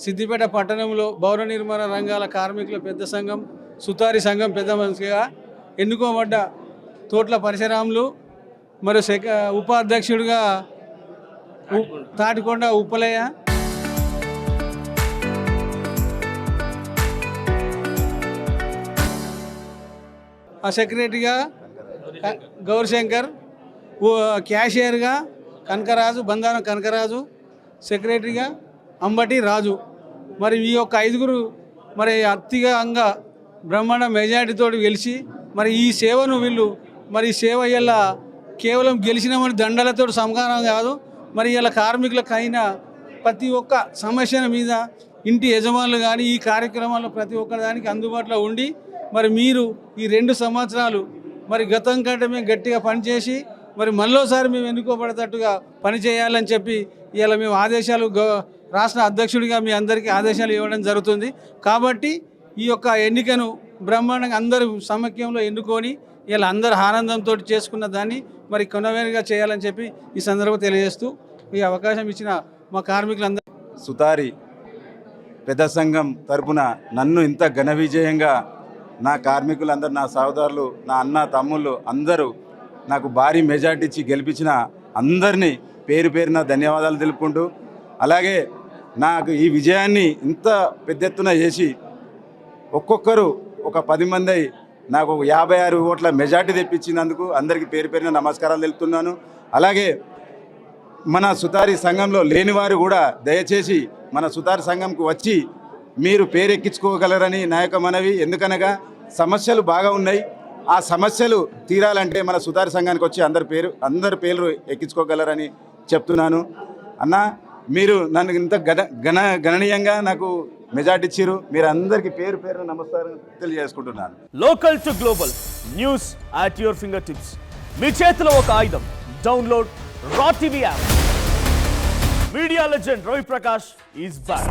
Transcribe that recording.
సిద్దిపేట పట్టణంలో భవన నిర్మాణ రంగాల కార్మికుల పెద్ద సంఘం సుతారి సంఘం పెద్ద మనిషిగా ఎన్నుకోబడ్డ తోట్ల పరశురాములు మరియు ఉపాధ్యక్షుడిగా తాటికొండ ఉప్పలయ్య, ఆ సెక్రటరీగా గౌరీశంకర్, క్యాషియర్గా కనకరాజు, బంధారం కనకరాజు, సెక్రటరీగా అంబటి రాజు. మరి ఈ యొక్క ఐదుగురు మరి అత్తిగా బ్రహ్మాండ మెజారిటీతో గెలిచి మరి ఈ సేవను వీళ్ళు మరి సేవ ఇలా కేవలం గెలిచినామని దండలతో సమానం కాదు. మరి ఇలా కార్మికులకు అయిన ప్రతి ఒక్క సమస్యల మీద ఇంటి యజమానులు కానీ ఈ కార్యక్రమాల్లో ప్రతి ఒక్క దానికి అందుబాటులో ఉండి మరి మీరు ఈ 2 సంవత్సరాలు మరి గతం కంటే మేము గట్టిగా పనిచేసి మరి మళ్ళోసారి మేము ఎన్నుకోబడేటట్టుగా పనిచేయాలని చెప్పి ఇలా మేము ఆదేశాలు రాష్ట్ర అధ్యక్షుడిగా మీ అందరికీ ఆదేశాలు ఇవ్వడం జరుగుతుంది. కాబట్టి ఈ యొక్క ఎన్నికను బ్రహ్మాండంగా అందరూ సమైక్యంలో ఎన్నుకొని ఇలా అందరు ఆనందంతో చేసుకున్న దాన్ని మరి కొనవేరుగా చేయాలని చెప్పి ఈ సందర్భంగా తెలియజేస్తూ ఈ అవకాశం ఇచ్చిన మా కార్మికులందరూ సుతారి పెద్ద సంఘం తరపున నన్ను ఇంత ఘన విజయంగా నా కార్మికులందరూ, నా సోదరులు, నా అన్న తమ్ముళ్ళు అందరూ నాకు భారీ మెజార్టీ ఇచ్చి గెలిపించిన అందరినీ పేరు పేరున ధన్యవాదాలు తెలుపుకుంటూ, అలాగే నాకు ఈ విజయాన్ని ఇంత పెద్ద ఎత్తున చేసి ఒక్కొక్కరు ఒక 10 మంది నాకు 56 ఓట్ల మెజార్టీ తెప్పించినందుకు అందరికీ పేరు పేరున నమస్కారాలు తెలుపుతున్నాను. అలాగే మన సుతారి సంఘంలో లేనివారు కూడా దయచేసి మన సుతారి సంఘంకు వచ్చి మీరు పేరు ఎక్కించుకోగలరని నా యొక్క మనవి. ఎందుకనగా సమస్యలు బాగా ఉన్నాయి. ఆ సమస్యలు తీరాలంటే మన సుతారి సంఘానికి వచ్చి అందరి పేర్లు ఎక్కించుకోగలరని చెప్తున్నాను. అన్న, మీరు నన్ను ఇంత గణనీయంగా నాకు మెజార్టీ ఇచ్చారు. మీరు అందరికీ పేరు పేరు నమస్కారం తెలియజేసుకుంటున్నాను. Local to global news at your finger tips. మీ చేతిలో ఒక ఆయుధం. Download Raw TV app. Media legend Ravi Prakash is back.